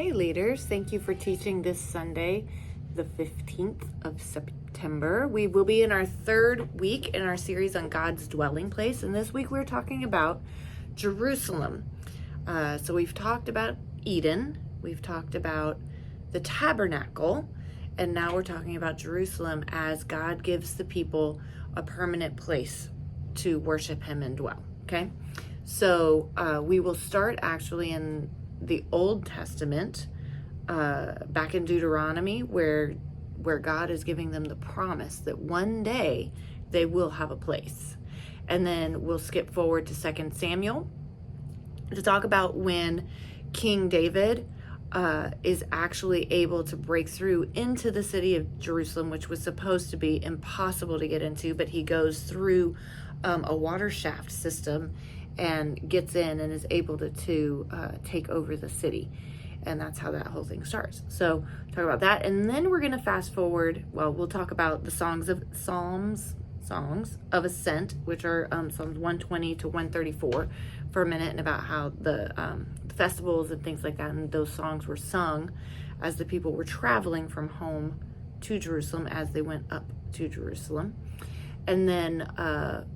Hey leaders, thank you for teaching this Sunday, the 15th of September. We will be in our third week in our series on God's dwelling place, and this week we're talking about Jerusalem. So we've talked about Eden, we've talked about the tabernacle, and now we're talking about Jerusalem as God gives the people a permanent place to worship Him and dwell, okay? So we will start actually in the Old Testament, back in Deuteronomy, where God is giving them the promise that one day they will have a place. And then we'll skip forward to 2 Samuel to talk about when King David is actually able to break through into the city of Jerusalem, which was supposed to be impossible to get into, but he goes through a water shaft system and gets in and is able to take over the city. And that's how that whole thing starts. So talk about that. And then we're going to fast forward. Well, we'll talk about the songs of ascent, which are Psalms 120 to 134 for a minute, and about how the festivals and things like that, and those songs were sung as the people were traveling from home to Jerusalem as they went up to Jerusalem. And then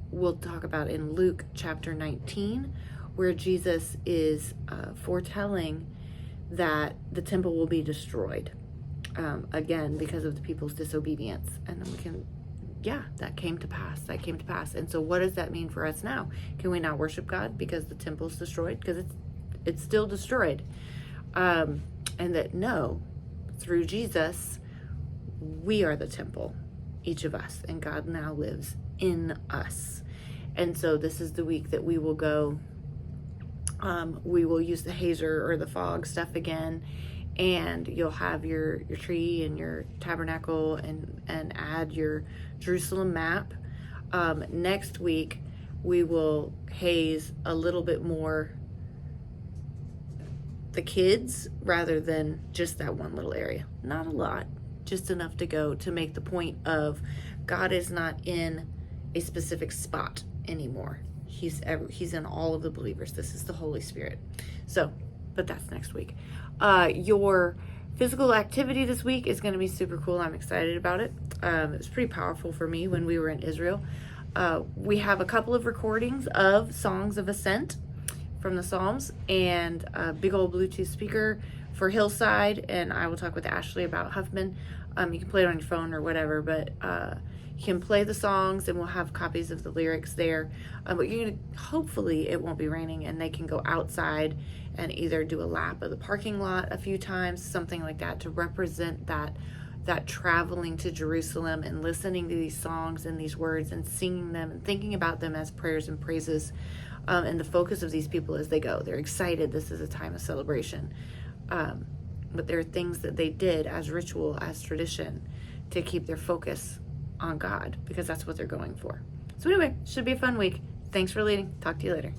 we'll talk about in Luke chapter 19, where Jesus is foretelling that the temple will be destroyed, again, because of the people's disobedience. And then we can, that came to pass. And so what does that mean for us now? Can we not worship God because the temple's destroyed? Because it's still destroyed. And that no, through Jesus, we are the temple, each of us, and God now lives in us. And so this is the week that we will go, we will use the hazer or the fog stuff again, and you'll have your tree and your tabernacle and add your Jerusalem map. Next week we will haze a little bit more the kids rather than just that one little area. Not a lot, just enough to go to make the point of God is not in a specific spot anymore. He's in all of the believers. This is the Holy Spirit. So, but that's next week. Your physical activity this week is going to be super cool. I'm excited about it. It was pretty powerful for me when we were in Israel. We have a couple of recordings of songs of ascent from the Psalms and a big old Bluetooth speaker for Hillside, and I will talk with Ashley about Huffman. You can play it on your phone or whatever, but you can play the songs, and we'll have copies of the lyrics there. But hopefully it won't be raining, and they can go outside and either do a lap of the parking lot a few times, something like that, to represent that traveling to Jerusalem and listening to these songs and these words and singing them and thinking about them as prayers and praises. And the focus of these people as they go. They're excited. This is a time of celebration. But there are things that they did as ritual, as tradition, to keep their focus on God, because that's what they're going for. So anyway, should be a fun week. Thanks for leading. Talk to you later.